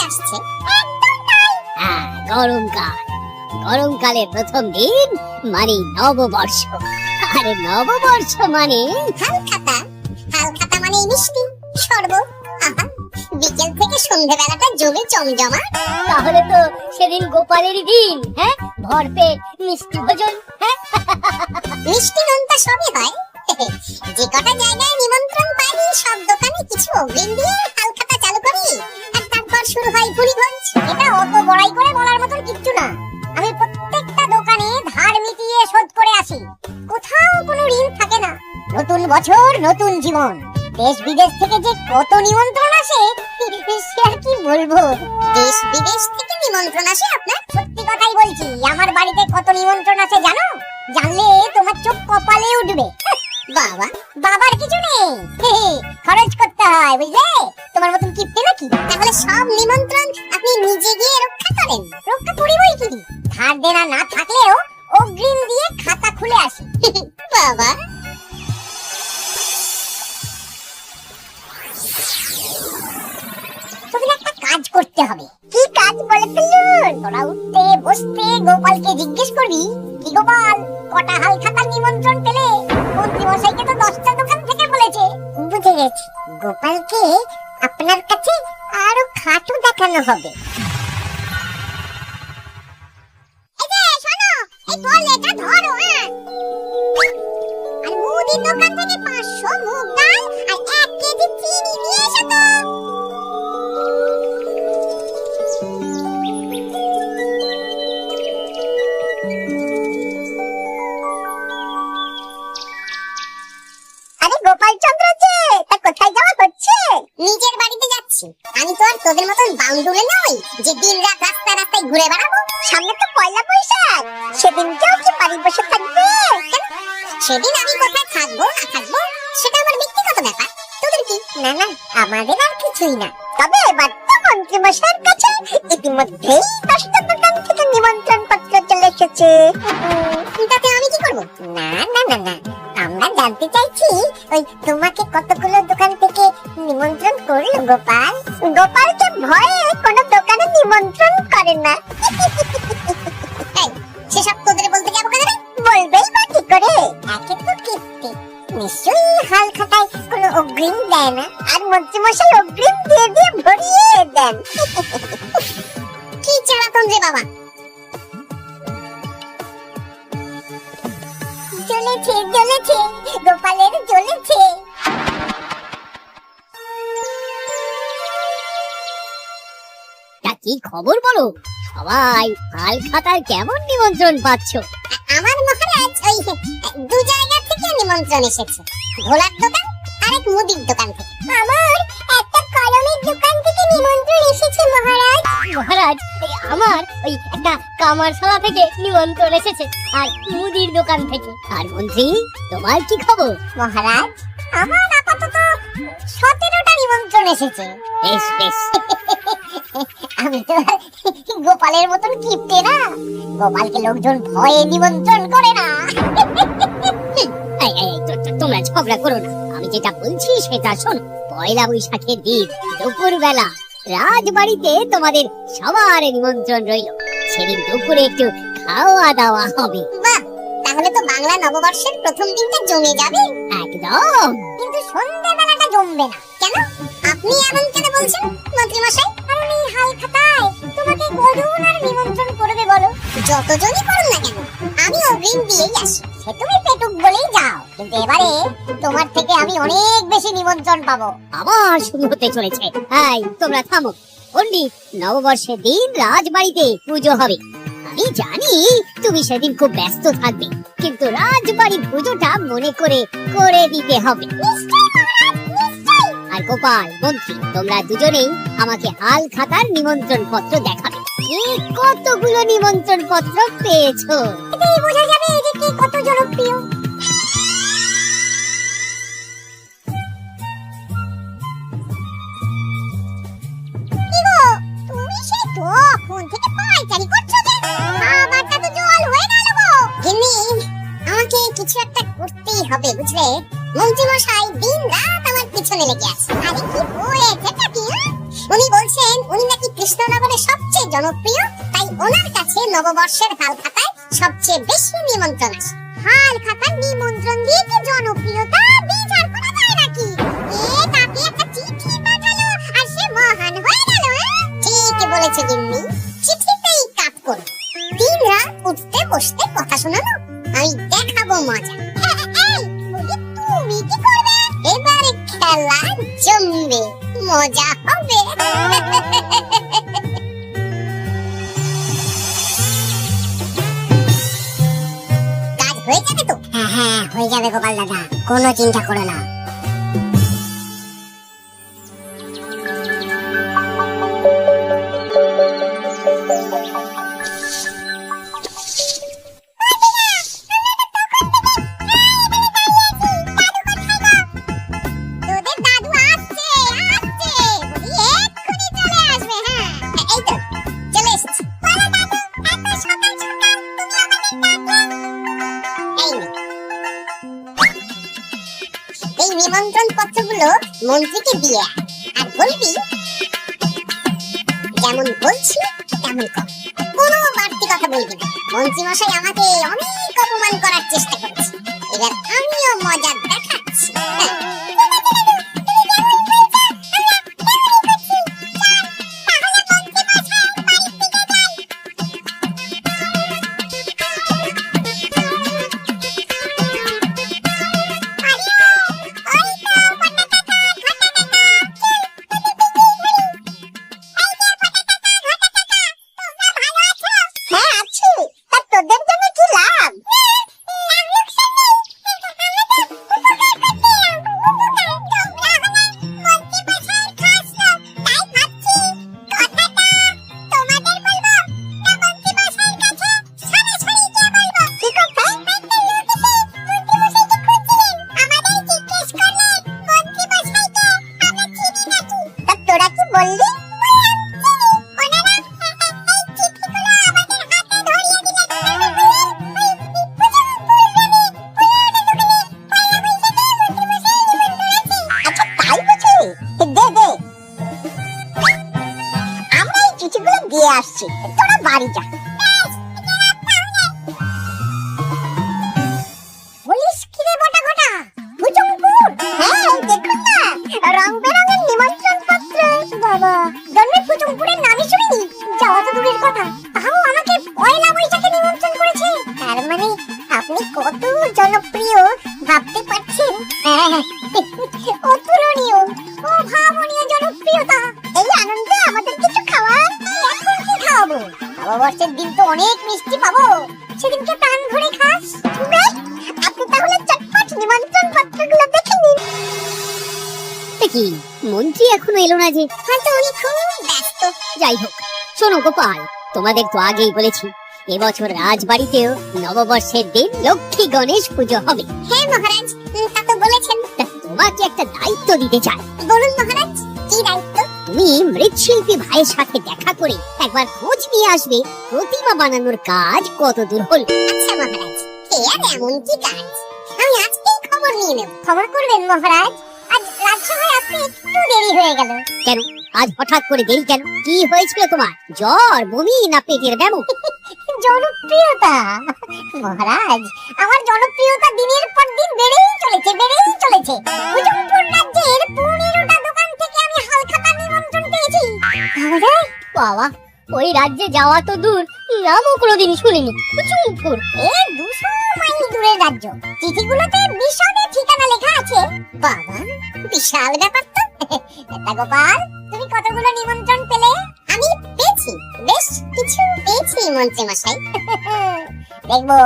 আসছে। হ্যাঁ, গরমকালের প্রথম দিন মানে নববর্ষ। আর নববর্ষ মানে হালখাতা মানে মিষ্টি শরবত। আহা, বিকেল থেকে সন্ধ্যেবেলাটা জমে জমজমা। তাহলে তো সেদিন গোপালের দিন। হ্যাঁ, ভরপেট মিষ্টি ভোজন। হ্যাঁ, মিষ্টি নোনতা সবই হয়। যে কটা জায়গায় নিমন্ত্রণ পাই সব দোকানে কিছু অগ্রিম দিয়ে হালখাতা চালু করি, আর তারপর শুরু হয় ভুরিভোজ। এটা অত বড়াই করে বলার মতন কিচ্ছু না। আমি প্রত্যেকটা দোকানে ধার মিটিয়ে শোধ করে আসি, কোথাও কোনো ঋণ থাকে না। নতুন বছর নতুন জীবন, দেশ বিদেশ থেকে যে কত নিমন্ত্রণ আসে সে আর কি বলবো। দেশ বিদেশ থেকে নিমন্ত্রণ আসে আপনার? সত্যি কথাই বলছি, আমার বাড়িতে কত নিমন্ত্রণ আছে জানো? জানলে তোমার চোখ কপালে উঠবে। বাবা, বাবার কিছু নেই, খরচ করতে হয় বুঝলে। তোমার মতন কিপটে নাকি? তাহলে সব নিমন্ত্রণ আপনি নিজে গিয়ে রক্ষা করেন? রক্ষা করিবই কি, ধার দেনা না থাকলেও অগ্রিম দিয়ে খাতা খুলে আসি। বাবা, তোদের একটা কাজ করতে হবে। কি কাজ বলে ফেলুন? তোরা উঠতে বসতে গোপালকে জিজ্ঞেস করবি, কি গোপাল, কটা হালখাতার নিমন্ত্রণ পেলে? মন্ত্রী মশাইকে তো 10টা দোকান থেকে বলেছে। বুঝে গেছি, গোপালকে আপনার কাছে আরো খাটু দেখানো হবে। এই যে শোনো, এই থলেটা ধরো। আর মুদির দোকান থেকে 500 মুগ ডাল আর 1 কেজি চিনি নিয়ে এসো তো। আরে গোপাল চন্দ্র যে, তা কোথায় যাওয়া হচ্ছে? নিজের বাড়িতে যাচ্ছি। আমি তো আর তোদের মতন বাউন্ডুলে নই যে দিনরাত রাস্তায় রাস্তায় ঘুরে বেড়াবো। সামনে তো পয়লা বৈশাখ, সেদিনকেও কি বাড়ি বসে থাকবে? সেদিন আমি কোথায় থাকবো না থাকবো সেটা আমার ব্যক্তিগত ব্যাপার। তোদের কি? না না, আমাদের আর কিছুই না। তবে এবার তো মন্ত্রী মশাইয়ের কাছে ইতিমধ্যেই 10টা দোকান থেকে নিমন্ত্রণ পত্র চলে এসেছে। তাতে আমি কি করবো? না না না না, আমরা জানতে চাইছি ওই তোমাকে কতগুলো দোকান থেকে নিমন্ত্রণ করলো গোপাল। গোপালকে ভয়ে কোনো দোকানে নিমন্ত্রণ করে না। এই, সেসব তোদের বলতে যাবো কেন রে? বলবেই বা কি করে, একে তো কীর্তি, নিশ্চয়ই হাল খাতায় কোনো অগ্রিম দেয় না, আর মন্ত্রী মশাই অগ্রিম দিয়ে দিয়ে ভরিয়ে দেন। কি চালাতন রে বাবা। জ্বলেছে জ্বলেছে, গোপালের জ্বলেছে। তা কি খবর বলো? সবাই হালখাতার কেমন নিমন্ত্রণ পাচ্ছ? আমার মহারাজ ওই 2 জায়গা থেকে নিমন্ত্রণ এসেছে। ঘোলার দোকান আর এক মুদির দোকান থেকে। আমার একটা কলমের দোকান থেকে নিমন্ত্রণ এসেছে মহারাজ। মহারাজ, আমার ওই একটা কামারশালা থেকে নিমন্ত্রণ এসেছে, আর মুদির দোকান থেকে। আর মন্ত্রী, তোমার কি খবর? মহারাজ, আমার আপাতত 17টা নিমন্ত্রণ এসেছে। বেশ বেশ, আমি তো আর গোপালের মতন কিপটে না, গোপালকে লোকজন ভয়ে নিমন্ত্রণ করে না। তোমরা ঝগড়া করো না, আমি যেটা বলছি সেটা শোনো। পয়লা বৈশাখের দিন দুপুর বেলা রাজবাড়িতে তোমাদের সবার নিমন্ত্রণ রইল। সেদিন দুপুরে একটু খাওয়া দাওয়া হবে। বাহ, তাহলে তো বাংলা নববর্ষের প্রথম দিনটা জমে যাবে। একদম। কিন্তু সন্ধ্যেবেলাটা জমবে না। কেন? আপনি এমন কেন বলছেন মন্ত্রী মশাই? কারণ এই হাল খাতায় তোমাকে কজন আর নিমন্ত্রণ করবে বলো? যতজনই করুন না কেন, আমি অগ্রিম দিয়েই আসি। সে তুমি পেটুক বলেই যাও, কিন্তু এবারে তোমার থেকে আমি অনেক বেশি নিমন্ত্রণ পাবো। আবার শুরু হতে চলেছে। এই, তোমরা থামো। পণ্ডিত, নববর্ষের দিন রাজবাড়িতে পুজো হবে। আমি জানি তুমি সেদিন খুব ব্যস্ত থাকবে, কিন্তু রাজবাড়ি পুজোটা মনে করে করে দিতে হবে। আর গোপাল, মন্ত্রী, তোমরা দুজনেই আমাকে হাল খাতার নিমন্ত্রণ পত্র দেখাবে। কে কতগুলো নিমন্ত্রণ পত্র পেয়েছো? এতেই বোঝা যাবে যে কে কত জনপ্রিয়। তুমি সেই তখন থেকে পাইচারি করছো যে? খাবারটা তো জল হয়ে গেল গো। গিন্নি, আমাকে কিছু একটা করতেই হবে বুঝলে। মন্ত্রী মশাই দিন রাত আমার পিছনে লেগে আছে। আরে কি হয়েছে নাকি? উনি বলছেন উনি নাকি কৃষ্ণ জনপ্রিয়, তাই ওনার কাছে নববর্ষের হাল খাতায় সবচেয়ে বেশি নিমন্ত্রণ আসে। হাল খাতার নিমন্ত্রণ দিয়ে কি জনপ্রিয়তা বিচার করা যায় নাকি? তাকে একটা চিঠি পাঠালো আর সে মহান হয়ে গেল। ঠিক বলেছে গিন্নি, চিঠিতেই কাজ করো। দিন রাত উঠতে বসতে কথা শোনানো, আমি দেখাবো মজা। এই বলি, তুমি কি করবে? এবারে খেলা জমবে, মজা হবে। কাজ হয়ে যাবে তো? হ্যাঁ হয়ে যাবে গোপাল দাদা, কোনো চিন্তা করো না। তোদের দাদু আসছে আসছে, বলি এক্ষুনি চলে আসবে। হ্যাঁ এই তো চলে এসেছি। বলো দাদু, এত সকাল সকাল তুমি আমাদের ডাকলে? এই নে। এই নিমন্ত্রণ পত্রগুলো মন্ত্রীকে দিয়ে আয়, আর বলবি যেমন বলছি তেমন কর, কোনো বাড়তি কথা বলবি না। মন্ত্রী মশাই আমাকে অনেক অপমান করার চেষ্টা করেছে, এবার আমিও মজা দেখাচ্ছি। হ্যাঁ। হ্যাঁ আছি, তা তোদের জন্য কি লাভ? তোরা কি বললি? আচ্ছা তাই বুঝি, দে দে, আমরা এই চিঠিগুলো দিয়ে আসছি, তোরা বাড়ি যা। বলিস কি রে বটা ঘটা, ভুজঙ্কুর? হ্যাঁ দেখুন না, রং বেরঙের নিমন্ত্রণ পত্র। বাবা, জন্মের ভুজঙ্কুরের নামই শুনিনি, যাওয়া তো দূরের কথা, তাও আমাকে পয়লা বৈশাখে নিমন্ত্রণ করেছে। তার মানে আপনি কত জনপ্রিয় ভাবতে পারছেন? অতুলনীয়, অভাবনীয় জনপ্রিয়তা। এই আনন্দে আমাদের কিছু খাওয়ার? এখন কি খাওয়াবো? নববর্ষের দিন তো অনেক মিষ্টি পাবো, সেদিনকে প্রাণ ভরে খাস। বেশ, আপনি তাহলে চটপট নিমন্ত্রণ পত্রগুলো দেখে নিন। কি মন্ত্রী এখনো এলো না যে? হয়তো উনি খুব ব্যস্ত। যাই হোক, শোনো গোপাল, তোমাদের তো আগেই বলেছি এবছর রাজবাড়িতেও নববর্ষের দিন লক্ষ্মী গণেশ পুজো হবে। হ্যাঁ মহারাজ, তা তো বলেছেন। তা তোমাকে একটা দায়িত্ব দিতে চাই। বলুন মহারাজ, কি দায়িত্ব? তুমি মৃৎশিল্পী ভাইয়ের সাথে দেখা করে একবার খোঁজ নিয়ে আসবে প্রতিমা বানানোর কাজ কত দূর হল। আচ্ছা মহারাজ, এ আর এমন কি কাজ, আমি আজকেই খবর নিয়ে নেব। খবর করবেন মহারাজ, আজ রাজসভায় আসতে একটু দেরি হয়ে গেল। কেন আজ হঠাৎ করে দেরি কেন? কি হয়েছিল তোমার? জ্বর, বমি না পেটের ব্যামো? জনপ্রিয়তা মহারাজ, আমার জনপ্রিয়তা দিনের পর দিন বেড়েই চলেছে। ভুজঙ্কুর রাজ্যের 15টা দোকান থেকে আমি হালখাতা নিমন্ত্রণ পেয়েছি। মহারাজ, বাবা, ওই রাজ্যে যাওয়া তো দূর, নামও কোনোদিন শুনিনি। ভুজঙ্কুর এই 200 মাইল দূরের রাজ্য, চিঠিগুলোতে বিশদে ঠিকানা লেখা আছে। বাবা, বিশাল ব্যাপার তো। তা গোপাল, তুমি কতগুলো নিমন্ত্রণ পেলে? আমি পেয়েছি, বেশ কিছু পেয়েছি মন্ত্রী মশাই। দেখবো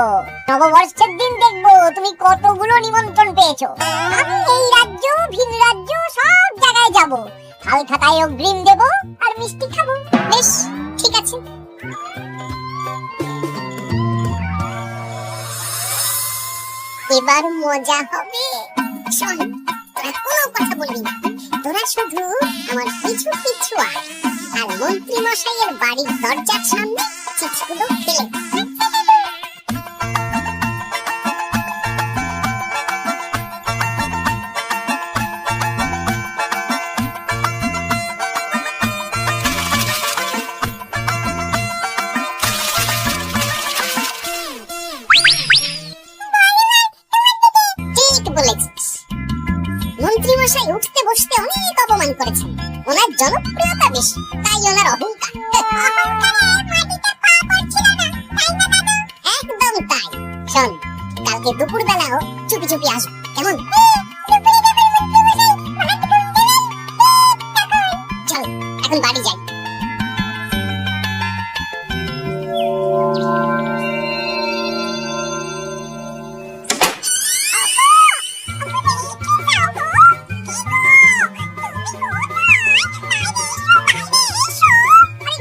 নববর্ষের দিন, দেখবো তুমি কতগুলো নিমন্ত্রণ পেয়েছো। আমি এই রাজ্য ভিন রাজ্য সব জায়গায় যাব, হালখাতায় অগ্রিম দেব আর মিষ্টি খাবো। বেশ ঠিক আছে। এবার মজা হবে। শোন, তোরা কোনো কথা বলবি না, তোরা শুধু আমার পিছু পিছু আয়, আর মন্ত্রী মশাইয়ের বাড়ির দরজার সামনে চিঠিগুলো ফেলে দে। তাই ওনার অহংকার। একদম তাই। শোন, কালকে দুপুর বেলাও চুপি চুপি আসবো, কেমন? চল এখন বাড়ি যাই।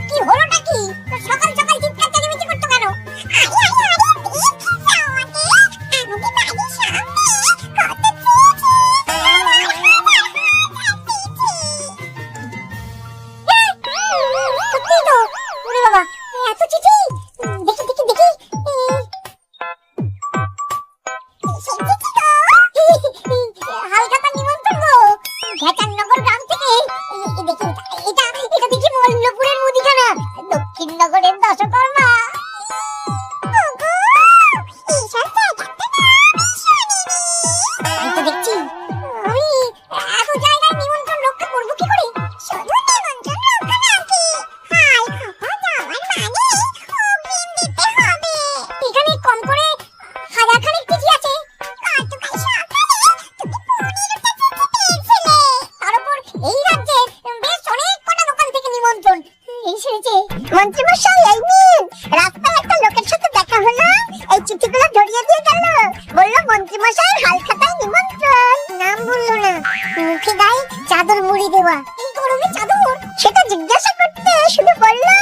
কি হলোটা কি? সকাল সকাল চিৎকার চেঁচামেচি করছো কেন? সত্যি তো? ওরে বাবা, এত চিঠি! দেখি দেখি দেখি। হালখাতা নিমন্ত্রণ গো, ঘেটাননগর গ্রাম থেকে। দেখি এটা এটা দেখি মল্লপুরের মুদিখানা, দক্ষিণনগরের দশকর্মা। আমি তো দেখছি আমি এত জায়গায় নিমন্ত্রণ রক্ষা করবো কি করে? শুধু নিমন্ত্রণ রক্ষা নাকি? হাই খাপা যাওয়ার মানে অগ্রিম দিতে হবে। এখানে কম করে হাজারখানেক চিঠি আছে। কাটুকাই সকালে তুমি পনির পেয়েছিলে। তার উপর এই রাজ্যে বেশ অনেক কটা দোকান থেকে নিমন্ত্রণ এসেছে। মন্ত্রীমশাই, এই নিন। রাস্তায় একটা লোকের সাথে দেখা হলো, এই চিঠিগুলো ধরিয়ে দিয়ে গেল। বললো মন্ত্রীমশাই হালখাতায় নিমন্ত্রণ। নাম বললো না, মুখে গায়ে চাদর মুড়ি দেওয়া। এই গরমে চাদর? সেটা জিজ্ঞাসা করতে শুধু বললো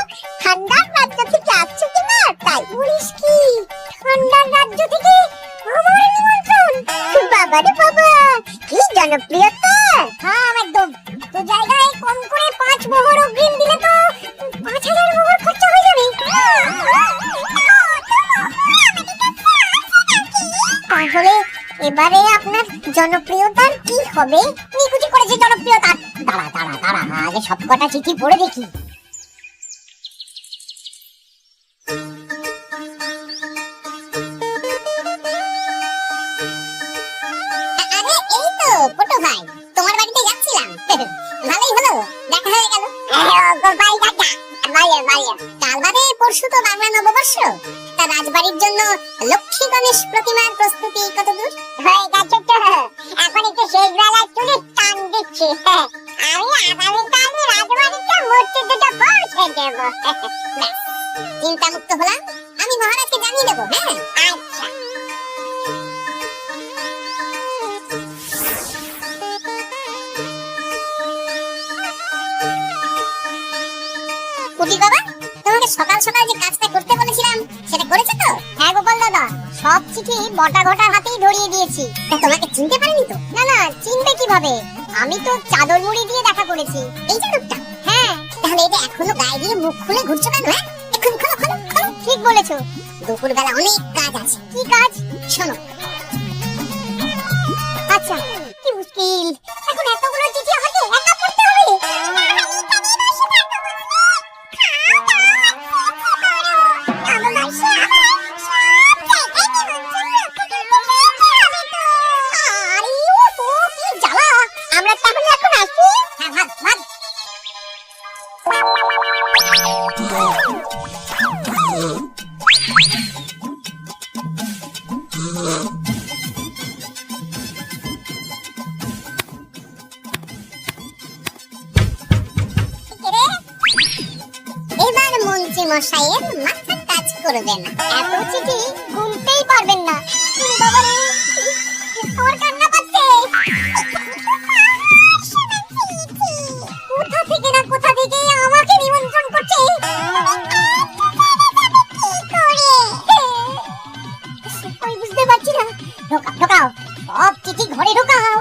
ঠান্ডার রাজ্য থেকে আসছে কিনা তাই। বলিস কি, ঠান্ডার রাজ্য থেকে আমার নিমন্ত্রণ? বাবারে বাবা, কি জনপ্রিয়তা! হ্যাঁ একদম। তো জায়গায় কম করে 5 মোহর অগ্রিম দিলে তো 5000 মোহর খরচা হয়ে যাবে। তাহলে এবারে আপনার জনপ্রিয়তার কি হবে? নিকুচি করেছে জনপ্রিয়তা। দাঁড়া দাঁড়া দাঁড়া, আগে সবকটা চিঠি পড়ে দেখি। আরে এই তো পটু ভাই, তোমার বাড়িতে যাচ্ছিলাম। ভালোই হলো, দেখা হয়ে গেল। কাল বাদে পরশু তো বাংলা নববর্ষ। তা রাজবাড়ির জন্য লক্ষ্মী গণেশ প্রতিমার প্রস্তুতি কত দূর হয়ে গেছে? তো এখন একটু শেষ বেলায় চুরি টান দিচ্ছি। আমি আগামীকাল রাজবাড়িতে মূর্তি দুটো পৌঁছে দেব। চিন্তা মুক্ত হলাম, আমি মহারাজকে জানিয়ে দেবো। হ্যাঁ আচ্ছা। কুটি বাবা, তোমাকে সকাল সকাল যে কাজটা করতে বলেছিলাম সেটা করেছো তো? হ্যাঁ গোপাল দাদা, সব চিঠি বটা ঘটার হাতেই ধরিয়ে দিয়েছি। তা তোমাকে চিনতে পারিনি তো? না না, চিনবে কিভাবে? আমি তো চাদর মুড়ি দিয়ে দেখা করেছি। এই চাদরটা? হ্যাঁ। তাহলে এটা এখনো গায়ে দিয়ে মুখ খুলে ঘুরছো কেন? হ্যাঁ, এখন খোলো খোলো খোলো। ঠিক বলেছো, দুপুর বেলা অনেক কাজ আছে। কি কাজ? শোনো। আচ্ছা, কি মুশকিল, এখন এতগুলো চিঠি হাতে একা পড়তে হবে। আমরা তাহলে এখন আসি। হ্যাঁ ভাগ ভাগ। এবার মন্ত্রী মশাইয়ের মাথা কাজ করবে না। এত চিঠি গুনতেই পারবেন না। বাবারে, আমার কান্না পাচ্ছে। কোথা থেকে না কোথা থেকে আমাকে নিমন্ত্রণ করছে। ওই বুঝতে পারছি না। ঢোকাও ঢোকাও, সব চিঠি ঘরে ঢোকাও।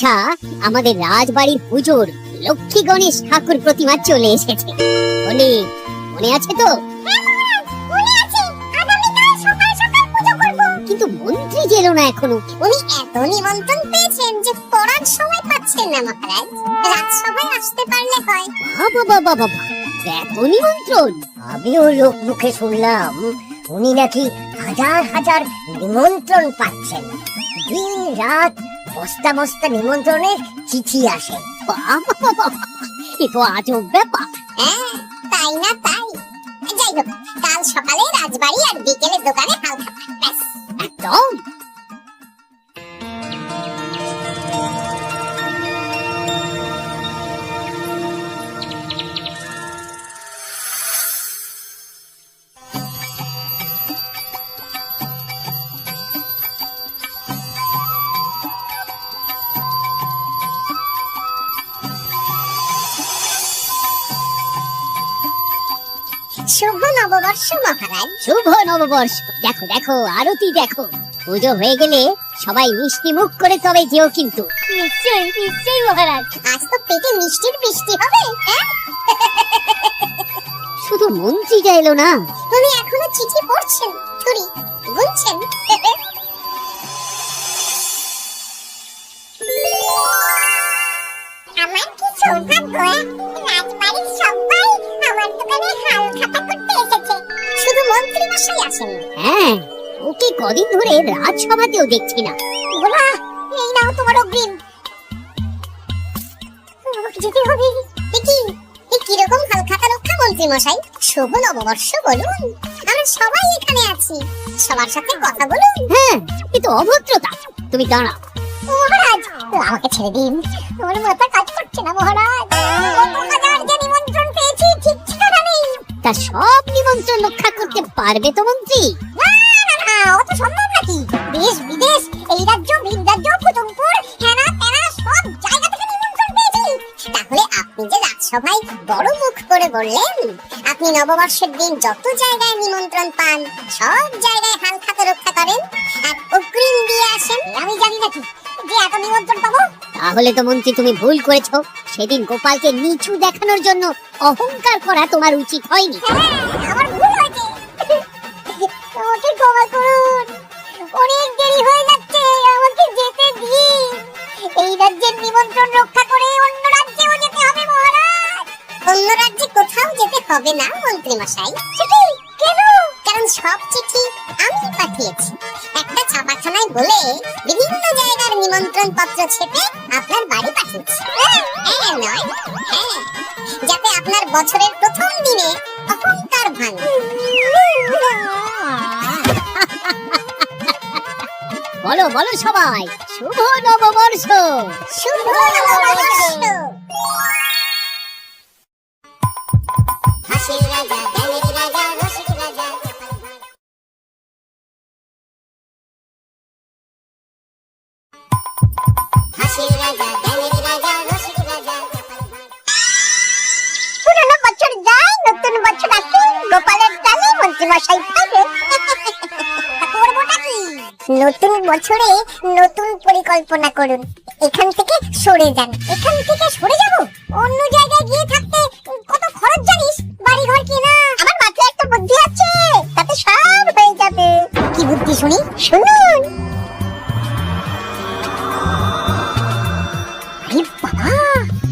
আচ্ছা, আমাদের রাজবাড়ির পুজোর লক্ষ্মী গণেশ ঠাকুর প্রতিমা চলে এসেছে। মনে আছে তো? মনে আছে, আগামীকাল সকাল সকাল পুজো করব। কিন্তু মন্ত্রী এলো না এখনো। উনি এত নিমন্ত্রণ পেয়েছেন যে পড়ার সময় পাচ্ছেন না মহারাজ। রাজসভায় আসতে পারলে হয়। বাবা, এত নিমন্ত্রণ! আমিও লোক মুখে শুনলাম উনি নাকি হাজার হাজার নিমন্ত্রণ পাচ্ছেন। দিন রাত বস্তা বস্তা নিমন্ত্রণের চিঠি আসে। বাবা, এ তো আজব ব্যাপার। হ্যাঁ, তাই না তাই। যাই হোক, কাল সকালে রাজবাড়ি আর বিকেলে দোকানে হালখাতা, ব্যাস। একদম। শুভ নববর্ষ মহারাজ। শুভ নববর্ষ। দেখো আরতি দেখো। পুজো হয়ে গেলে সবাই মিষ্টি মুখ করে তবে যেও কিন্তু। নিশ্চয়ই মহারাজ। আজ তো পেটে মিষ্টির বৃষ্টি হবে। হ্যাঁ, শুধু মন্ত্রীটা এলো না। উনি এখনো চিঠি পড়ছেন, থুরি গুনছেন। আমার কি সৌভাগ্য! রাজবাড়ির সবাই আমার দোকানে হালখাতা করতে এসেছে। শুধু মন্ত্রী মশাই আসেন। হ্যাঁ, ওকে কদিন ধরে রাজসভাতেও দেখছি না। বলা, এই নাও তোমার অগ্রিম। আমাকে যেতে হবে। কিরকম হালখাতা রক্ষা মন্ত্রী মশাই? শুভ নববর্ষ বলুন, আমরা সবাই এখানে আছি, সবার সাথে কথা বলুন। হ্যাঁ, এ তো অভদ্রতা। তুমি দাঁড়াও। মহারাজ, আমাকে ছেড়ে দিন, আমার মাথা কাজ করছে না মহারাজ। কত হাজার যে নিমন্ত্রণ পেয়েছি, ঠিক ঠিকানা নেই। তা সব নিমন্ত্রণ রক্ষা করতে পারবে তো মন্ত্রী? না, অত সম্ভব নাকি? দেশ বিদেশ, এই রাজ্য ভিন রাজ্য, কুতুবপুর, হেনা তেনা সব জায়গা থেকে নিমন্ত্রণ পেয়েছি। তাহলে আপনি যে রাজসভায় বড় মুখ করে বললেন আপনি নববর্ষের দিন যত জায়গায় নিমন্ত্রণ পান সব জায়গায় হালখাতা রক্ষা করেন আর অগ্রিম দিয়ে আসেন, আমি জানি নাকি যে এত নিমন্ত্রণ পাবো? তাহলে তো মন্ত্রী তুমি ভুল করেছো। সেদিন গোপালকে নিচু দেখানোর জন্য অহংকার করা তোমার উচিত হয়নি। হ্যাঁ, আমার ভুল হয়েছে। আমাকে ক্ষমা করুন, অনেক দেরি হয়ে যাচ্ছে, আমাকে যেতে দিন। এই রাজ্যের নিমন্ত্রণ রক্ষা করে অন্য রাজ্যেও যেতে হবে মহারাজ। অন্য রাজ্যে কোথাও যেতে হবে না মন্ত্রী মশাই। চিঠি কেন? কারণ সব চিঠি আমি পাঠিয়েছি। একটা ছাপাখানায় বলে বিভিন্ন জায়গার নিমন্ত্রণ পত্র ছেপে আপনার বাড়ি পাঠিয়েছি। হ্যাঁ নয়, হ্যাঁ, যাতে আপনার বছরের প্রথম দিনে অহংকার ভাঙে। বলো সবাই, শুভ নববর্ষ। শুভ নববর্ষ। হাসির রাজা, জ্ঞানের রাজা, রসিক রাজা। হাসির রাজা, জ্ঞানের রাজা, রসিক রাজা। পুরনো বছর যায়, নতুন বছর আসে, গোপালের ডালে মন্ত্রী মশাই খাবে। করবোটা কি? নতুন বছরে নতুন পরিকল্পনা করুন। এখান থেকে সরে যান। এখান থেকে সরে যাব? অন্য জায়গায় গিয়ে থাকতে কত খরচ জানিস? বাড়ি ঘর কেনা। আমার মাথায় একটা বুদ্ধি আছে, তাতে সব হয়ে যাবে। কি বুদ্ধি শুনি? শুনুন। আরে বাবা,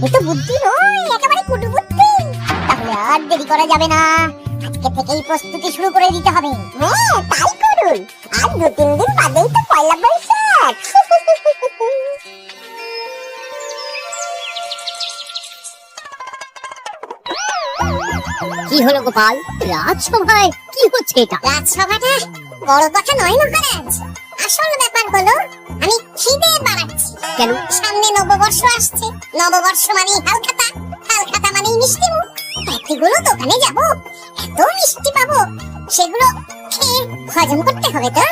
এ তো বুদ্ধি নয়, একেবারে কুটু বুদ্ধি। তাহলে আর দেরি করা যাবে না, আজকে থেকেই প্রস্তুতি শুরু করে দিতে হবে। হ্যাঁ, তাই করুন। আর 2-3 দিন বাদেই তো পয়লা বৈশাখ। কি হলো গোপাল, রাজসভায় কি হচ্ছে এটা? রাজসভাটা বড় কথা নয় মহারাজ, আসল ব্যাপার হলো আমি খিদে বাড়াচ্ছি। কেন? সামনে নববর্ষ আসছে, নববর্ষ মানে হালখাতা, হালখাতা মানে মিষ্টি মুখ। এতগুলো দোকানে যাব, এত মিষ্টি পাবো, সেগুলো খেয়ে হজম করতে হবে তো।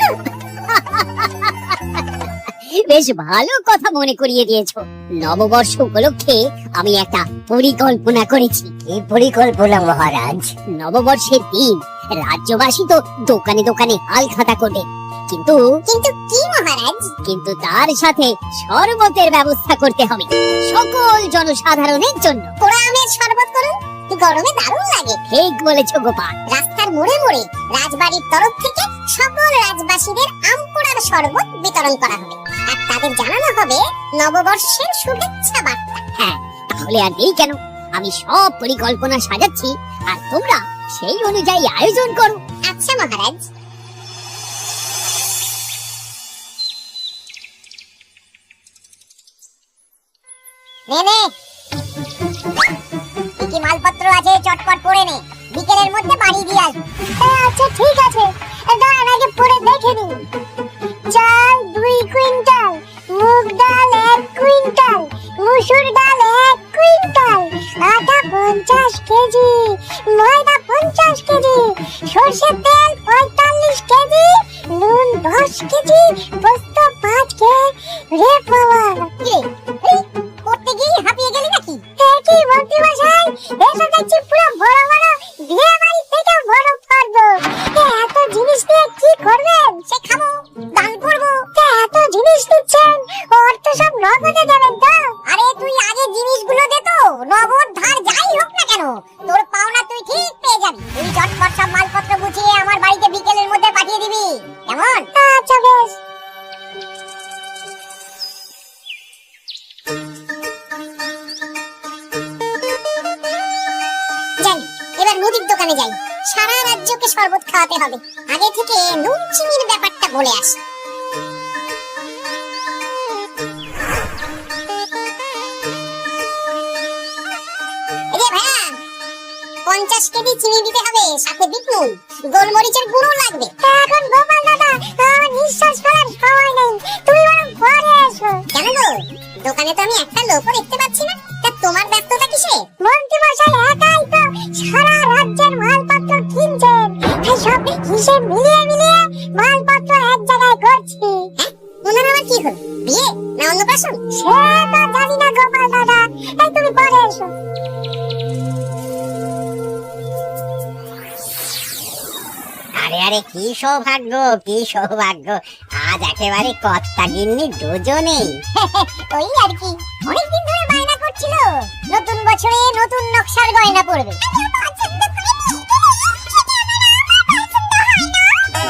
বেশ ভালো কথা মনে করিয়ে দিয়েছো। নববর্ষ উপলক্ষে আমি একটা পরিকল্পনা করেছি। এই পরিকল্পনা মহারাজ? নববর্ষের দিন রাজ্যবাসী তো দোকানে দোকানে হালখাতা করবে, কিন্তু কিন্তু কি মহারাজ? কিন্তু তার সাথে শরবতের ব্যবস্থা করতে হবে সকল জনসাধারণের জন্য। পোড়া আমের শরবত করুন, গরমে দারুণ লাগে। ঠিক বলেছো গোপাল। রাস্তার মোড়ে মোড়ে রাজবাড়ির তরফ থেকে সকল রাজবাসীদের আম পোড়ার শরবত বিতরণ করা হবে, আর তাদের জানানো হবে নববর্ষের শুভেচ্ছা বার্তা। হ্যাঁ, তাহলে আর দেরি কেন, আমি সব পরিকল্পনা সাজাচ্ছি আর তোমরা সেই অনুযায়ী আয়োজন করো। আচ্ছা মহারাজ। নে নে, কি মালপত্র আছে চটপট পড়ে নে, বিকেলের মধ্যে বাড়ি দিয়ে আসবি। আচ্ছা ঠিক আছে, দাঁড়ান আগে পড়ে দেখে নি। চাল 2 কুইন্টাল, মুগ ডাল 1 কুইন্টাল, মুসুর ডাল 1 কুইন্টাল, আটা 50 কেজি, ময়দা 50 কেজি, সরষের তেল 45 কেজি, নুন 10 কেজি, পোস্ত 5 কেজি। রে বাবা, কি করতে গিয়ে হাঁপিয়ে গেলি নাকি? কি মন্ত্রী মশাই, এসে দেখছি পুরো বড় বড় বিয়ে বাড়ি থেকে বড় ফর্দ। এত জিনিস দিয়ে কি করবেন? সে খাবো, দান করবো। এত জিনিস দিচ্ছেন, অর্থ সব নগদে দেবেন তো? আরে তুই আগে জিনিসগুলো দে তো, নগদ ধার যাই হোক না কেন তোর পাওনা তুই ঠিক পেয়ে যাবি। তুই চটপট সব মালপত্র গুছিয়ে আমার বাড়িতে বিকেলের মধ্যে পাঠিয়ে দিবি, কেমন? আচ্ছা বেশ। যাই, এবার মুদির দোকানে যাই, সারা রাজ্যকে শরবত খাওয়াতে হবে। আগে থেকে নুন চিনির ব্যাপারটা বলে আসি। এই যে ভাইয়া, 50 কেজি চিনি দিতে হবে, সাথে বিট নুন, গোলমরিচের গুঁড়ো লাগবে। এখন গোপাল দাদা, আমার নিঃশ্বাস ফেলার সময় নেই, তুমি বরং পরে এসো। কেন গো, দোকানে তো আমি একটা লোকও দেখতে পাচ্ছি না, তা তোমার ব্যস্ততা কিসে? মন্ত্রী মশাই একাই তো সারা রাজ্যের মালপত্র কিনছেন, তাই সব হিসেব মিলিয়ে মিলিয়ে মালপত্র এক জায়গায় করছি। হ্যাঁ, ওনার আবার কি হলো, বিয়ে না অন্নপ্রাশন? সে তো জানি না গোপাল দাদা, তাই তুমি পরে এসো। আরে আরে কি সৌভাগ্য, কি সৌভাগ্য, আজ একেবারে কর্তা গিন্নি দুজনেই। ওই আর কি, অনেকদিন ধরে বায়না করছিল নতুন বছরে নতুন নকশার গয়না পরবে।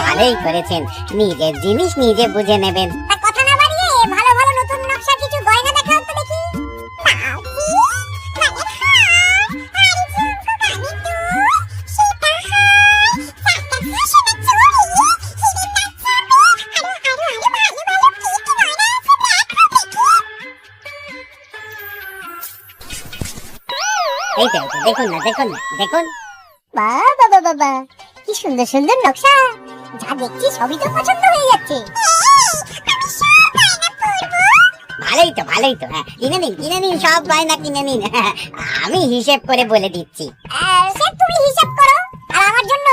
ভালোই করেছেন, নিজের জিনিস নিজে বুঝে নেবেন। তা কথা না বাড়িয়ে ভালো ভালো নতুন নকশার কিছু গয়না দেখাও তো দেখি। এই তো দেখুন না, দেখুন না, দেখুন। বাবা বাবা বাবা, কি সুন্দর সুন্দর নকশা, যা দেখছি সবই তো পছন্দ হয়ে যাচ্ছে। ভালোই তো, ভালোই তো, হ্যাঁ কিনে নিন, কিনে নিন, সব গয়না কিনে নিন। আমি হিসেব করে বলে দিচ্ছি। সে তুমি হিসাব করো, আর আমার জন্য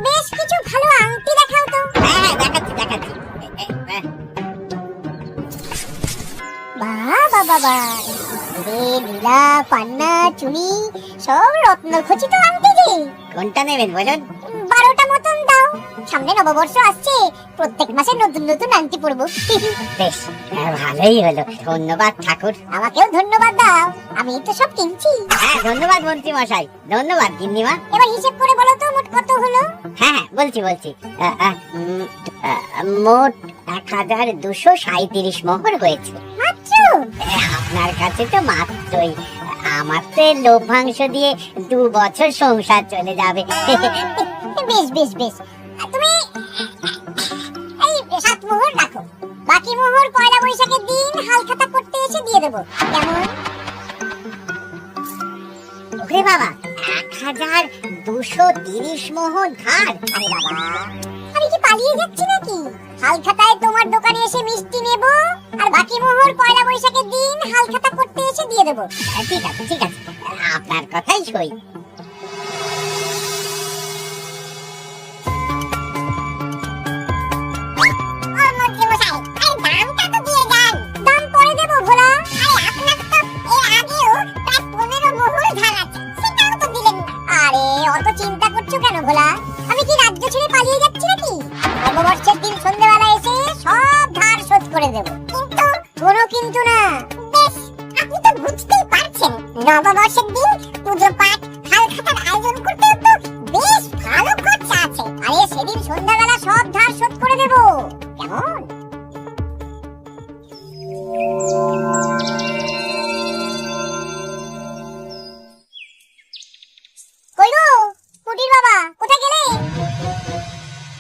বেশ কিছু ভালো আংটি দেখাও তো। হ্যাঁ হ্যাঁ, দেখাচ্ছি দেখাচ্ছি। বাবা বাবা, রে লীলা পান্না চুনি সব রত্ন খচিত আংটি যে। কোনটা নেবেন বলুন? 12টা মতন দাও, সামনে নববর্ষ আসছে, প্রত্যেক মাসে নতুন নতুন আংটি পরবো। বেশ, ভালোই হলো, ধন্যবাদ ঠাকুর। আমাকেও ধন্যবাদ দাও, আমি তো সব কিনছি। হ্যাঁ ধন্যবাদ মন্ত্রী মশাই, ধন্যবাদ গিন্নিমা। এবার হিসেব করে বলো তো মোট কত হলো? হ্যাঁ হ্যাঁ, বলছি বলছি, মোট 1237 মোহর হয়েছে। মাত্র? আপনার কাছে তো মাত্রই, আমার তো লভ্যাংশ দিয়ে 2 বছর সংসার চলে যাবে। বেশ বেশ বেশ, তুমি এই 7 মোহর রাখো, বাকি মোহর পয়লা বৈশাখের দিন হালখাতা করতে এসে দিয়ে দেবো, কেমন? ওরে বাবা, 1230 মোহর ধার? আরে বাবা, আমি কি পালিয়ে যাচ্ছি নাকি? হালখাতায় তোমার দোকানে এসে মিষ্টি নেব, আর বাকি মোহর পয়লা বৈশাখের দিন হালখাতা করতে এসে দিয়ে দেবো। ঠিক আছে ঠিক আছে, আপনার কথাই সই। দাম পরে দেবো ভোলা। আরে অত চিন্তা করছো কেন ভোলা, আমি কি রাজ্য ছেড়ে পালিয়ে যাচ্ছি নাকি? নববর্ষের দিন সন্ধ্যেবেলা এসে সব ধার শোধ করে দেব। কিন্তু কোনো কিন্তু না। বেশ, আপনি তো বুঝতেই পারছেন নববর্ষের দিন পুজো পাঠ হাল খাতার আয়োজন করতে তো বেশ ভালো খরচা আছে। আরে সেদিন সন্ধ্যাবেলা সব ধার শোধ করে দেব, কেমন? কই গো পুটির বাবা, কোথায় গেলে?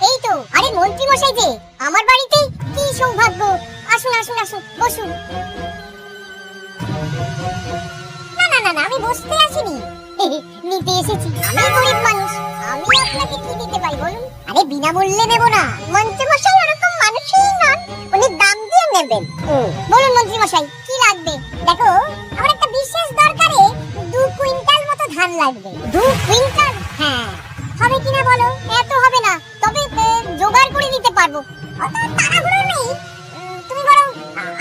এই তো। আরে মন্ত্রী মশাই যে আমার বাড়িতে, কি সৌভাগ্য। আসুন আসুন আসুন, বসুন। না না না না, আমি বসতে আসিনি, নিতে এসেছি। আমি গরিব মানুষ, আমি আপনাকে কি দিতে পারি বলুন? আরে বিনামূল্যে নেব না। মন্ত্রী মশাই ওরকম মানুষই নন, উনি দাম দিয়ে নেবেন। বলুন মন্ত্রী মশাই, কি লাগবে? দেখো, আমার একটা বিশেষ দরকারে 2 কুইন্টাল মতো ধান লাগবে। 2 কুইন্টাল? হ্যাঁ, হবে কিনা বলো? এত হবে না, তবে জোগাড় করে দিতে পারবো। অত তাড়াহুড়ো নেই, তুমি বরং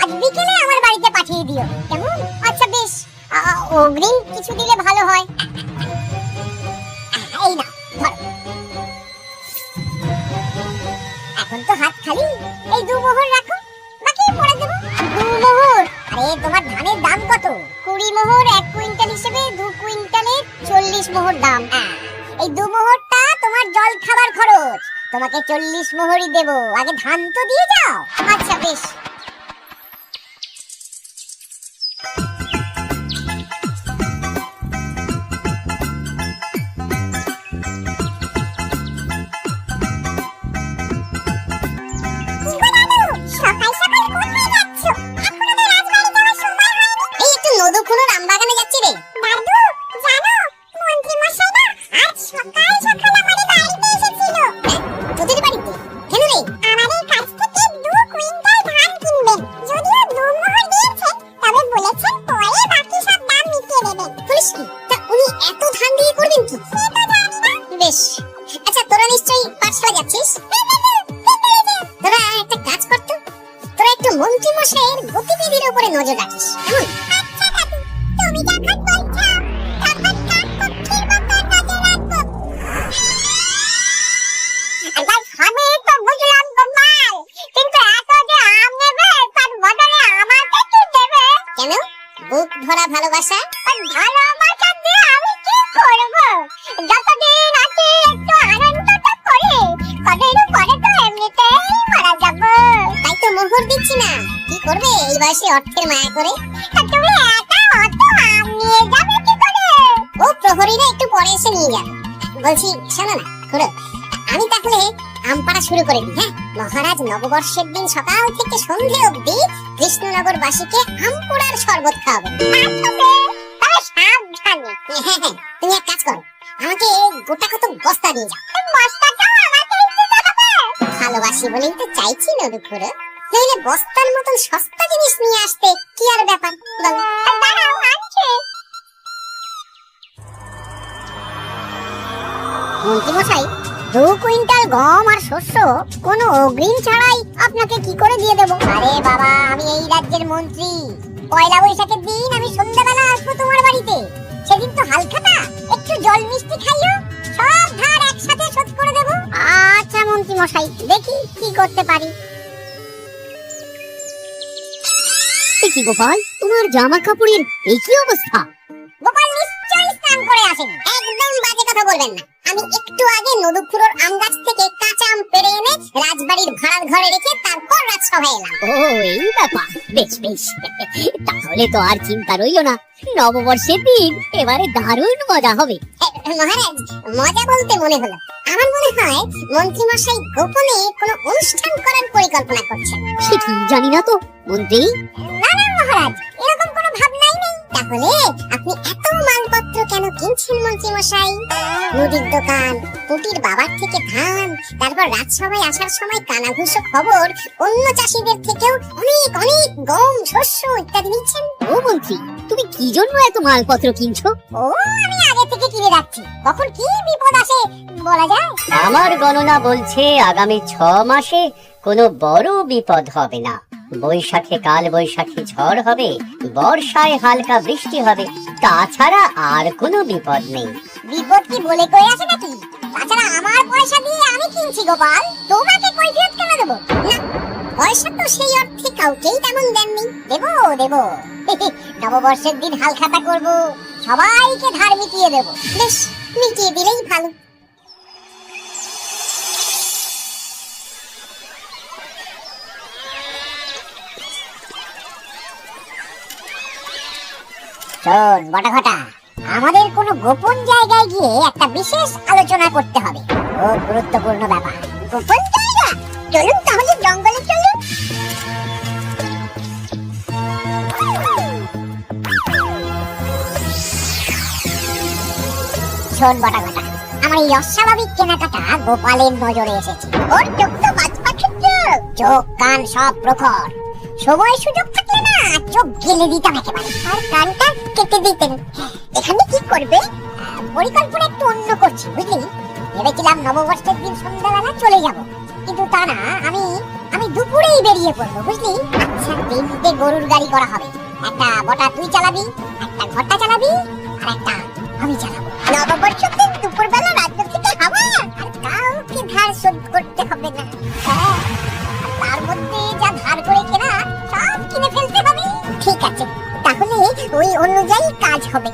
আজ বিকেলে আমার বাড়িতে পাঠিয়ে দিও, কেমন? আচ্ছা বেশ, অগ্রিম কিছু দিলে ভালো হয়। এই না, ধরো। এখন তো হাত খালি, এই 2 মোহর রাখো, বাকি পরে দেবো। 2 মোহর? আরে তোমার ধানের দাম কত? 20 মোহর 1 কুইন্টাল হিসেবে 2 কুইন্টালে 40 মোহর দাম। এই 2 মোহরটা তোমার জল খাবার খরচ, তোমাকে 40 মোহরই দেব। আগে ধান তো দিয়ে যাও। আচ্ছা বেশ। সকাল সকাল কোথায় যাচ্ছ? এখনো তো রাজবাড়ি যাওয়ার সময় হয়নি। এই একটু নদুখুলোর আমবাগানে যাচ্ছি রে। দাদু, জানো মন্ত্রী মশাই না আজ সকাল সকাল আমাদের বাড়িতে এসেছিল। তোদের বাড়িতে? কেন রে? আমাদের কাছ থেকে 2 কুইন্টাল ধান কিনবেন। যদিও 2 মোহর দিয়েছেন, তবে বলেছেন পরে বাকি সব দাম মিটিয়ে দেবেন। পুলিশ কি? তা উনি এত ধান দিয়ে করবেন কি? সে তো জানি না। বেশ, আচ্ছা তোরা নিশ্চয়ই পাঠশালা যাচ্ছিস? তোরা একটা কাজ করতো, তোরা একটু মন্ত্রী মশাইয়ের গতিবিধির উপরে নজর রাখিস, কেমন? আচ্ছা দাদু, তুমি যখন বলছো তখন কাক পক্ষীর মতো নজর রাখবো। এবার আমি তো বুঝলাম গোপাল, কিন্তু এত যে আম নেবে তার বদলে আমাকে কি দেবে? কেন? বুক ভরা ভালোবাসা? আর ভালোবাসা দিয়ে আমি কি করব? যতদিন আছি একটু আনন্দটা করি, কদিন পরে তো এমনিতেই মারা যাব। তাই তো মোহর দিচ্ছি না, কি করবে এই বয়সে অর্থের মায়া করে? তা তুমি একা অত আম নিয়ে যাবে কি করে? ও প্রহরীরা একটু পরে এসে নিয়ে যাবে। বলছি শোনো না খুড়ো, আমি তাহলে আম পাড়া শুরু করে দিই। হ্যাঁ, মহারাজ নববর্ষের দিন সকাল থেকে সন্ধে অবধি কৃষ্ণনগর বাসীকে আম পোড়ার শরবত খাওয়াবেন। তবে সাবধানে। হ্যাঁ হ্যাঁ, তুমি এক কাজ করো, আমাকে গোটা কত বস্তা দিয়ে যাও। বস্তাটাও আমাকেই দিতে হবে। ভালোবাসি বলেই তো চাইছি নদু খুড়ো, নইলে বস্তার মতন সস্তা জিনিস নিয়ে আসতে কি আর ব্যাপার বলো? দাঁড়াও, আনছি। মন্ত্রী মশাই, 2 কুইন্টাল গম আর শস্য কোনো অগ্রিম ছাড়াই আপনাকে কি করে দিয়ে দেব? আরে বাবা, আমি এই রাজ্যের মন্ত্রী। পয়লা বৈশাখের দিন আমি সন্ধ্যাবেলা আসবো তোমার বাড়িতে। সেদিন তো হালখাতা, একটু জল মিষ্টি খাইও, সব ধার একসাথে শোধ করে দেব। আচ্ছা মন্ত্রী মশাই, দেখি কি করতে পারি। কি গোপাল, তোমার জামা কাপড়ের এই কি অবস্থা? গোপাল নিশ্চয়ই স্নান করে আসেন। একদম বাজে কথা বলবেন না। আমি একটু আগে নদুপুরের আম গাছ থেকে কাঁচা আম পেড়ে এনে রাজবাড়ির ভাড়ার ঘরে রেখে তারপর রাজসভায় এলাম। ও এই ব্যাপার, বেশ বেশ। তাহলে তো আর চিন্তা রইল না, নববর্ষের দিন এবারে দারুণ মজা হবে। মহারাজ, মজা বলতে মনে হলো, আমার মনে হয় মন্ত্রী মশাই গোপনে কোনো অনুষ্ঠান করার পরিকল্পনা করছেন। সে কি জানি না তো মন্ত্রী। না না মহারাজ, এরকম কোনো ভাবনাই নেই। তাহলে আপনি এত মালপত্র কেন কিনছেন মন্ত্রী মশাই? মুদির দোকান, পুটির বাবার থেকে ধান, তারপর রাজসভায় আসার সময় কানাঘুষো খবর, অন্য চাষীদের থেকেও অনেক অনেক গম, শস্য ইত্যাদি নিচ্ছেন। ও মন্ত্রী, তুমি কি জন্য এত মালপত্র কিনছো? ও আমি আগে থেকে কিনে রাখছি, কখন কি বিপদ আসে বলা যায়। আমার গণনা বলছে আগামী 6 মাসে কোনো বড় বিপদ হবে না। বৈশাখে কাল বৈশাখী ঝড় হবে, বর্ষায় হালকা বৃষ্টি হবে, তাছাড়া আর কোনো বিপদ নেই। বিপদ কি বলে কই আসে নাকি? তাছাড়া আমার পয়সা দিয়ে আমি কিনছি গোপাল, তোমাকে কৈফিয়ত কেন দেবো? না, পয়সা তো সেই অর্থে কাউকেই তেমন দেননি। দেবো দেবো নববর্ষের দিন হালখাতা করব, সবাইকে ধার মিটিয়ে দেবো। বেশ, মিটিয়ে দিলেই ভালো। শোন বটাঘটা, আমাদের কোনো গোপন জায়গায় গিয়ে একটা বিশেষ আলোচনা করতে হবে, খুব গুরুত্বপূর্ণ ব্যাপার। গোপন জায়গা? চলুন তাহলে জঙ্গলে চলুন। শোন বটাঘটা, আমার এই অস্বাভাবিক কেনাকাটা গোপালের নজরে এসেছে। ওর চোখ তো বাজ পাখির চোখ। চোখ কান সব প্রখর, সময় সুযোগ থাকলে না চোখ গেলে দিতাম একেবারে। আর কানটা কেটে দিতেন। এখানে কি করবে? পরিকল্পনা একটু অন্য করছি বুঝলি। ভেবেছিলাম নববর্ষের দিন সন্ধ্যাবেলা চলে যাব, কিন্তু তা না, আমি দুপুরেই বেরিয়ে পড়বো বুঝলি। আচ্ছা, তিনটে গরুর গাড়ি করা হবে, একটা বটা তুই চালাবি, একটা ঘটা চালাবি, আর একটা আমি চালাবো। নববর্ষের দিন দুপুরবেলা রাজ্য থেকে হাওয়া। আর কাউকে ধার শোধ করতে হবে না। হ্যাঁ, তার মধ্যে যা ধার করে কেনা সব কিনে ফেলতে হবে। ঠিক আছে, তাহলে ওই অনুযায়ী কাজ হবে।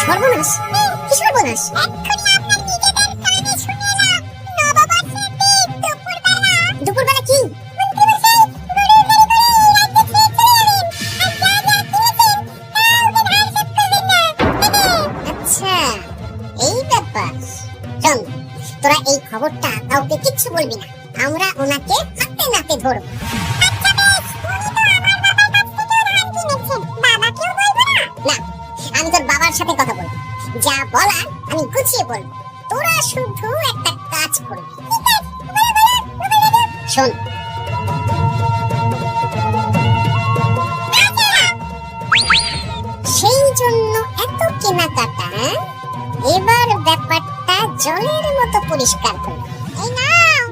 সর্বনাশ! কি সর্বনাশ? এক্ষুনি আপনার নিজেদের কানে শুনে এলাম, নববর্ষের দিন দুপুরবেলা। দুপুরবেলা কি? মন্ত্রীমশাই গরুর গাড়ি করে এই রাজ্যে ছেড়ে চলে এলেন। আর যা যা কিনেছেন কাউকে ধার শোধ করবেন না। আচ্ছা, এই ব্যাপার। শোন, তোরা এই খবরটা কাউকে কিচ্ছু বলবি না, আমরা ওনাকে হাতে নাতে ধরবো। আচ্ছা বেশ, উনি তো আমার বাবার কাছ থেকেও ধার কিনেছেন, বাবাকেও বলবো না? না, আমি তোর বাবার সাথে কথা বলবো, যা বলার আমি গুছিয়ে বলবো। তোরা শুধু একটা কাজ করবি। শোন, সেই জন্য এত কেনাকাটা, এবার ব্যাপারটা জলের মতো পরিষ্কার করবি। এই নাও,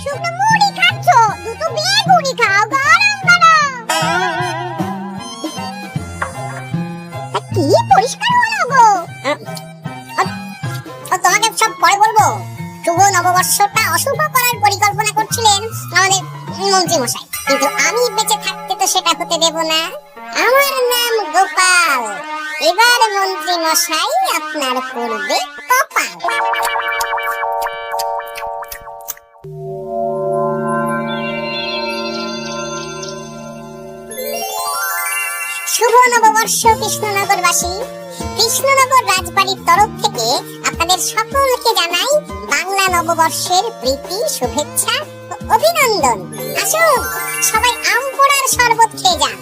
শুকনো মুড়ি খাচ্ছ, দুটো বেগুনি খাও, গরম গরম। কি পরিষ্কার হলো গো? তোমাকে সব পরে বলবো। শুভ নববর্ষটা অশুভ করার পরিকল্পনা করছিলেন আমাদের মন্ত্রী মশাই, কিন্তু আমি বেঁচে থাকতে তো সেটা হতে দেব না। আমার নাম গোপাল, এবার মন্ত্রী মশাই আপনার করবে কপাল। শুভ নববর্ষ কৃষ্ণনগরবাসী। কৃষ্ণনগর রাজবাড়ির তরফ থেকে আপনাদের সকলকে জানাই বাংলা নববর্ষের প্রীতি, শুভেচ্ছা ও অভিনন্দন। আসুন সবাই আম পোড়ার শরবত খেয়ে যান।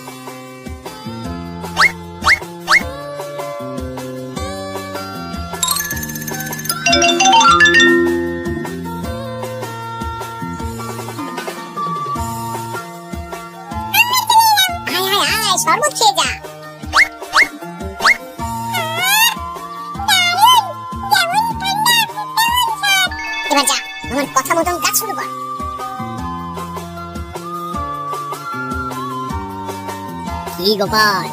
আয় আয় আয়, শরবত খেয়ে যা। এবার যা, আমার কথা মতন কাজ শুরু কর। কি গোপাল,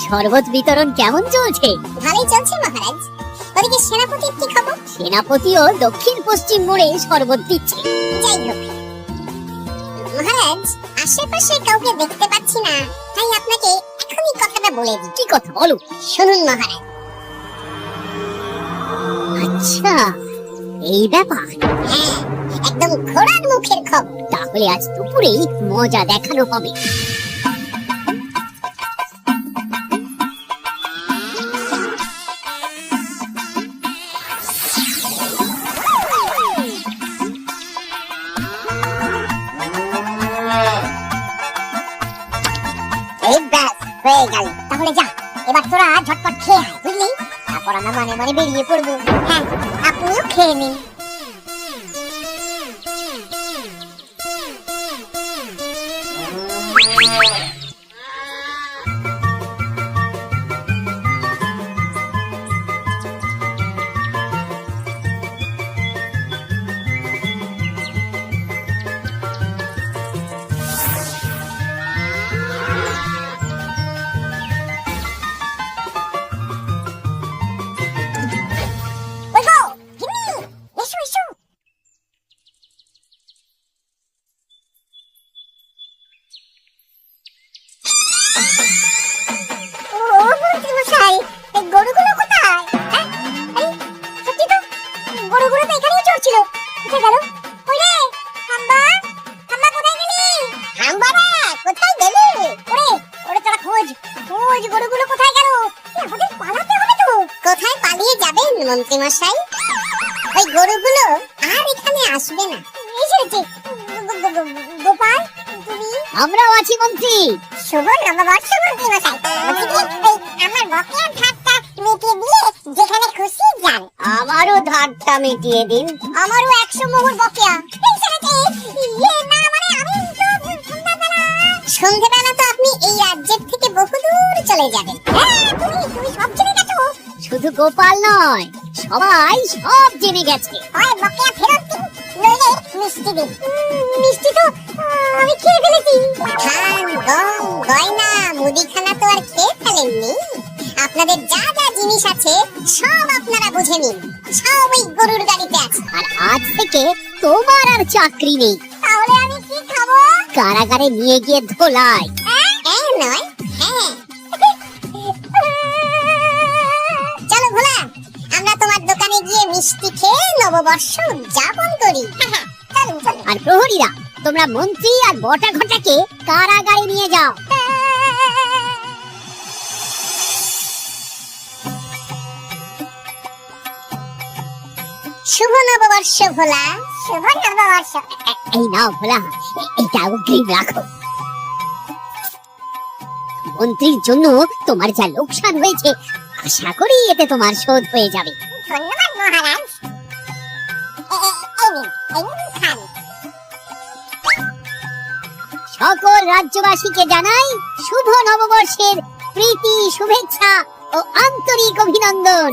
শরবত বিতরণ কেমন চলছে? ভালোই চলছে মহারাজ। ওদিকে সেনাপতির কি খবর? সেনাপতিও দক্ষিণ পশ্চিম মোড়ে শরবত দিচ্ছে। যাই হোক মহারাজ, আশেপাশে কাউকে দেখতে পাচ্ছি না, তাই আপনাকে এখনই কথাটা বলে দিই। কি কথা বলো? শুনুন মহারাজ। আচ্ছা, এই ব্যাপার। হ্যাঁ, একদম ঘোড়ার মুখের খবর। তাহলে আজ দুপুরেই মজা দেখানো হবে। এই ব্যাস হয়ে গেল। তাহলে যা, এবার তোরা ঝটপট খেয়ে আয় বুঝলি, তারপর আমরা মানে মানে বেরিয়ে পড়বো। হ্যাঁ, আপনিও খেয়ে নিন। ও মন্ত্রী মশাই, এই গরুগুলো কোথায়? হ্যাঁ? আরে, সত্যি তো, গরুগুলো তো এখানেই চড়ছিল। কোথায় গেল? ওই রে, হাম্বা, হাম্বা কোথায় গেলি? হাম্বা রে, কোথায় গেলি? ওরে, ওরে তোরা খোঁজ, খোঁজ গরুগুলো কোথায় গেল? এ, আমাদের পালাতে হবে তো। কোথায় পালিয়ে যাবেন মন্ত্রী মশাই? ওই গরুগুলো আর এখানে আসবে না। এই সেরেছে, গোপাল, তুমি? আমরাও আছি মন্ত্রী। শুভ নববর্ষ মন্ত্রী মশাই। বলছি কি, এই আমার বকেয়া ধারটা মিটিয়ে দিয়ে যেখানে খুশি যান। আমারও ধারটা মিটিয়ে দিন। আমারও 100 মোহর বকেয়া। এই ছেলেটি, না মানে আমি তো সন্ধ্যাবেলা। সন্ধেবেলা তো আপনি এই রাজ্যের থেকে বহুদূর চলে যাবেন। হ্যাঁ, তুমি সব জেনে গেছো। শুধু গোপাল নয়, সবাই সব জেনে গেছে। হয় বকেয়া ফেরত দিন, নইলে মিষ্টি দিন। মিষ্টি তো আমি খেয়ে ফেলেছি। ধান, গম, গয়না, মুদিখানা তো আর খেয়ে ফেলেননি। আপনাদের যা যা জিনিস আছে সব আপনারা বুঝে নিন। সব ওই গরুর গাড়িতে আছে। আর আজ থেকে তোমার আর চাকরি নেই। তাহলে আমি কি খাবো? কারাগারে নিয়ে গিয়ে ধোলাই। হ্যাঁ নয়, হ্যাঁ। চলো ভোলা, আমরা তোমার দোকানে গিয়ে মিষ্টি খেয়ে নববর্ষ উদযাপন করি। চলুন চলুন। আর প্রহরীরা, তোমরা মন্ত্রী আর বটা ঘটাকে কারাগারে নিয়ে যাও। শুভ নববর্ষ ভোলা। শুভ নববর্ষ। এই নাও ভোলা, এইটা অগ্রিম রাখো। মন্ত্রীর জন্য তোমার যা লোকসান হয়েছে, আশা করি এতে তোমার শোধ হয়ে যাবে। ধন্যবাদ মহারাজ। এই নিন খান। সকল রাজ্যবাসীকে জানাই শুভ নববর্ষের প্রীতি, শুভেচ্ছা ও আন্তরিক অভিনন্দন।